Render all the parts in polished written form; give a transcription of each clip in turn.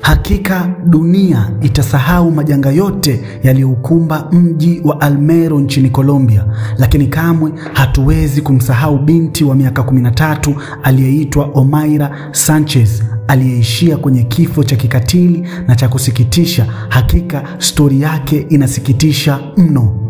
Hakika dunia itasahau majanga yote yaliyoukumba mji wa Almero nchini Colombia, lakini kamwe hatuwezi kumsahau binti wa miaka 13 aliyeitwa Omaira Sanchez, aliyeishia kwenye kifo cha kikatili na cha kusikitisha. Hakika stori yake inasikitisha mno.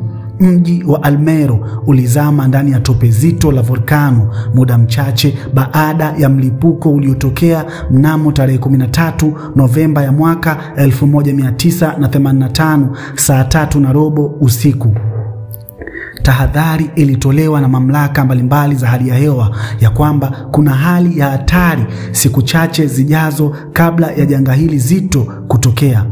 Mji wa Almero ulizama ndani ya tope zito la volkano muda mchache baada ya mlipuko uliotokea mnamo tarehe 13 Novemba ya mwaka 1985 saa 3:15 usiku. Tahadhari ilitolewa na mamlaka mbalimbali za hali ya hewa ya kwamba kuna hali ya hatari siku chache zijazo kabla ya janga hili zito kutokea.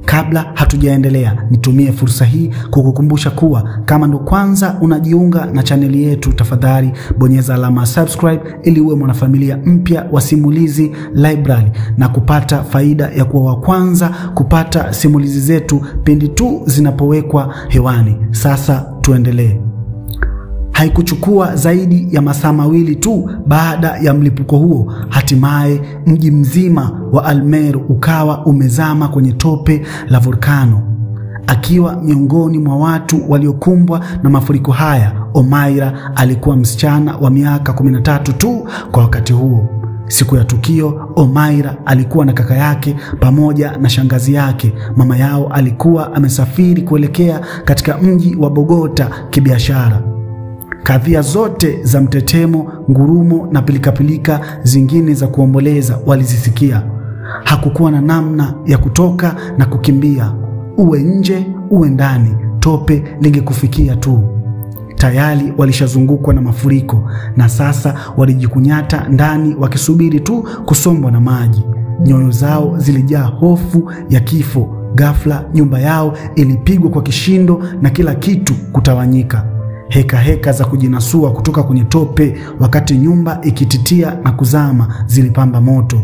Kabla hatujaendelea, nitumie fursa hii kukukumbusha kuwa kama ndo kwanza unajiunga na chaneli yetu, tafadhali bonyeza alama subscribe ili uwe mwanafamilia mpya wa Simulizi Library na kupata faida ya kuwa wa kwanza kupata simulizi zetu pindi tu zinapowekwa hewani. Sasa tuendelee. Haikuchukua zaidi ya masaa mawili tu baada ya mlipuko huo, hatimaye mji mzima wa Almero ukawa umezama kwenye tope la volkano. Akiwa miongoni mwa watu waliokumbwa na mafuriko haya, Omaira alikuwa msichana wa miaka 13 tu kwa wakati huo. Siku ya tukio, Omaira alikuwa na kaka yake pamoja na shangazi yake. Mama yao alikuwa amesafiri kuelekea katika mji wa Bogota kibiashara. Kadhia zote za mtetemo, ngurumo na pilikapilika zingine za kuomboleza walizisikia. Hakukuwa na namna ya kutoka na kukimbia. Uwe nje, uwe ndani, tope lingekufikia tu. Tayari walishazungukwa na mafuriko na sasa walijikunyata ndani wakisubiri tu kusombwa na maji. Nyoyo zao zilijaa hofu ya kifo. Ghafla nyumba yao ilipigwa kwa kishindo na kila kitu kutawanyika. Heka za kujinasua kutoka kwenye tope wakati nyumba ikititia na kuzama zilipamba moto.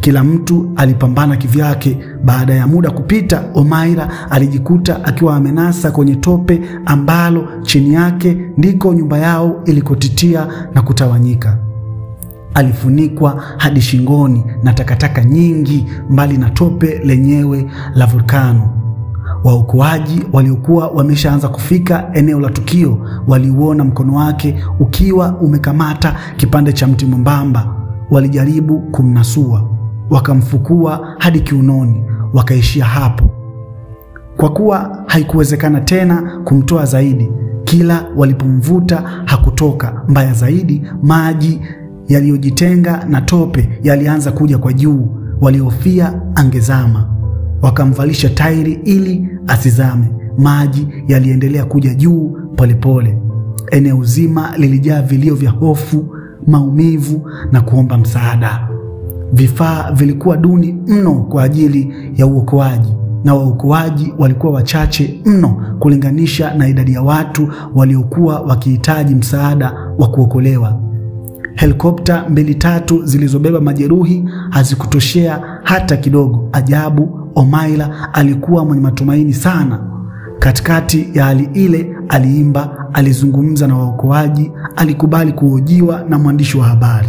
Kila mtu alipambana kivyake. Baada ya muda kupita, Omaira alijikuta akiwa amenasa kwenye tope ambalo chini yake ndiko nyumba yao ilikotitia na kutawanyika. Alifunikwa hadi shingoni na takataka nyingi, mbali na tope lenyewe la volkano. Waokoaji waliokuwa wameshaanza kufika eneo la tukio waliuona mkono wake ukiwa umekamata kipande cha mti mwembamba. Walijaribu kumnasua, wakamfukua hadi kiunoni, wakaishia hapo. Kwa kuwa haikuwezekana tena kumtoa zaidi, kila walipomvuta hakutoka. Mbaya zaidi, maji yaliyojitenga na tope yalianza kuja kwa juu. Walihofia angezama, wakamvalisha tairi ili asizame. Maji yaliendelea kuja juu polepole. Eneo zima lilijaa vilio vya hofu, maumivu na kuomba msaada. Vifaa vilikuwa duni mno kwa ajili ya uokoaji, na waokoaji walikuwa wachache mno kulinganisha na idadi ya watu waliokuwa wakihitaji msaada wa kuokolewa. Helikopta 2-3 zilizobeba majeruhi hazikutoshea hata kidogo. Ajabu, Omaira alikuwa mwenye matumaini sana. Katikati ya hali ile aliimba, alizungumza na waokoaji, alikubali kuhojiwa na mwandishi wa habari.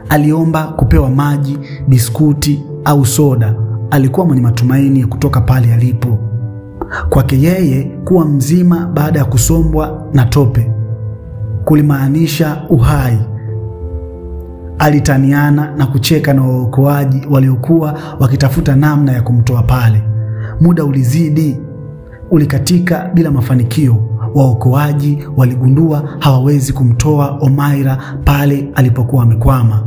Aliomba kupewa maji, biskuti au soda. Alikuwa mwenye matumaini ya kutoka pale alipo. Kwake yeye, kuwa mzima baada ya kusombwa na tope kulimaanisha uhai. Alitaniana na kucheka na waokoaji waliokuwa wakitafuta namna ya kumtoa pale. Muda ulizidi, ulikatika bila mafanikio. Waokoaji waligundua hawawezi kumtoa Omaira pale alipokuwa amekwama.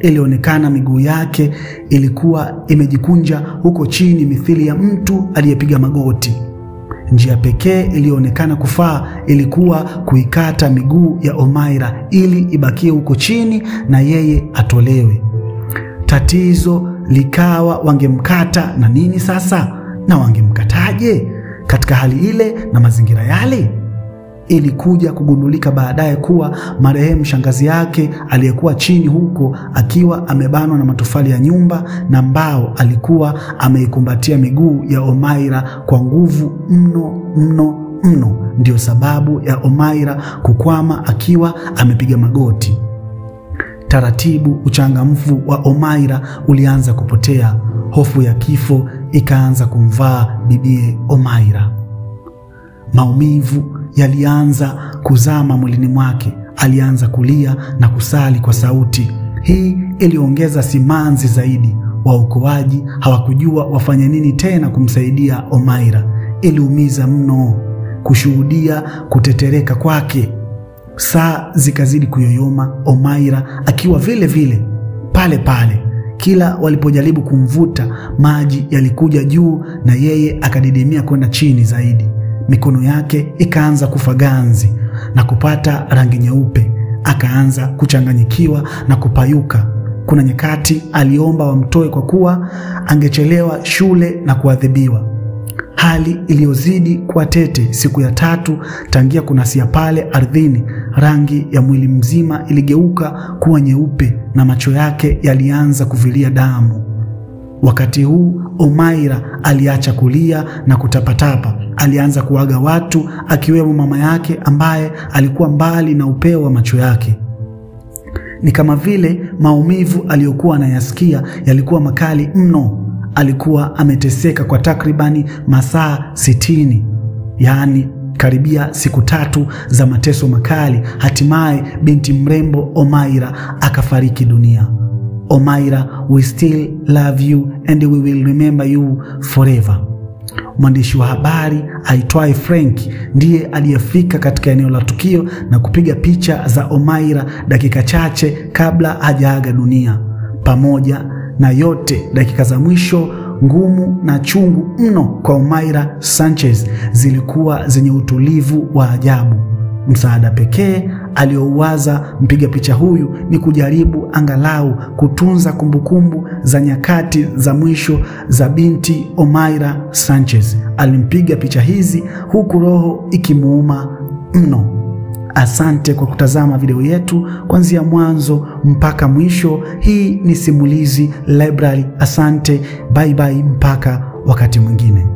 Ilionekana miguu yake ilikuwa imejikunja huko chini mithili ya mtu aliyepiga magoti. Njia pekee iliyoonekana kufaa ilikuwa kuikata miguu ya Omaira ili ibakie huko chini na yeye atolewe. Tatizo likawa wangemkata na nini sasa? Na wangemkataje katika hali ile na mazingira yale? Ilikuja kugundulika baadaye kuwa marehemu shangazi yake aliyekuwa chini huko akiwa amebanwa na matofali ya nyumba na mbao alikuwa ameikumbatia miguu ya Omaira kwa nguvu mno. Ndio sababu ya Omaira kukwama akiwa amepiga magoti. taratibu uchangamfu wa Omaira ulianza kupotea. Hofu ya kifo ikaanza kumvaa bibie Omaira. Maumivu yalianza kuzama mwilini mwake. Alianza kulia na kusali kwa sauti. Hii iliongeza simanzi zaidi. Waokoaji hawakujua wafanye nini tena kumsaidia Omaira. Iliumiza mno kushuhudia kutetereka kwake. Saa zikazidi kuyoyoma, Omaira akiwa vile vile pale pale. Kila walipojaribu kumvuta, maji yalikuja juu na yeye akadidimia kwenda chini zaidi. Mikono yake ikaanza kufa ganzi na kupata rangi nyeupe. Akaanza kuchanganyikiwa na kupayuka. Kuna nyakati aliomba wamtoe kwa kuwa angechelewa shule na kuadhibiwa. Hali iliyozidi kuwa tete. Siku ya 3 tangia kunasia pale ardhini, rangi ya mwili mzima iligeuka kuwa nyeupe na macho yake yalianza kuvilia damu. Wakati huu Omaira aliacha kulia na kutapatapa. Alianza kuaga watu, akiwemo mama yake ambaye alikuwa mbali na upeo wa macho yake. Ni kama vile maumivu aliyokuwa anayasikia yalikuwa makali mno. Alikuwa ameteseka kwa takribani masaa 60, yaani karibia siku 3 za mateso makali. Hatimaye binti mrembo Omaira akafariki dunia. Omaira, we still love you and we will remember you forever. Mwandishi wa habari aitwaye Frank ndiye aliyefika katika eneo la tukio na kupiga picha za Omaira dakika chache kabla hajaaga dunia. Pamoja na yote, dakika za mwisho ngumu na chungu mno kwa Omaira Sanchez zilikuwa zenye utulivu wa ajabu. Msaada pekee aliouwaza mpiga picha huyu ni kujaribu angalau kutunza kumbukumbu za nyakati za mwisho za binti Omaira Sanchez. Alimpiga picha hizi huku roho ikimuuma mno. Asante kwa kutazama video yetu kuanzia mwanzo mpaka mwisho. Hii ni Simulizi Library. Asante, bye bye mpaka wakati mwingine.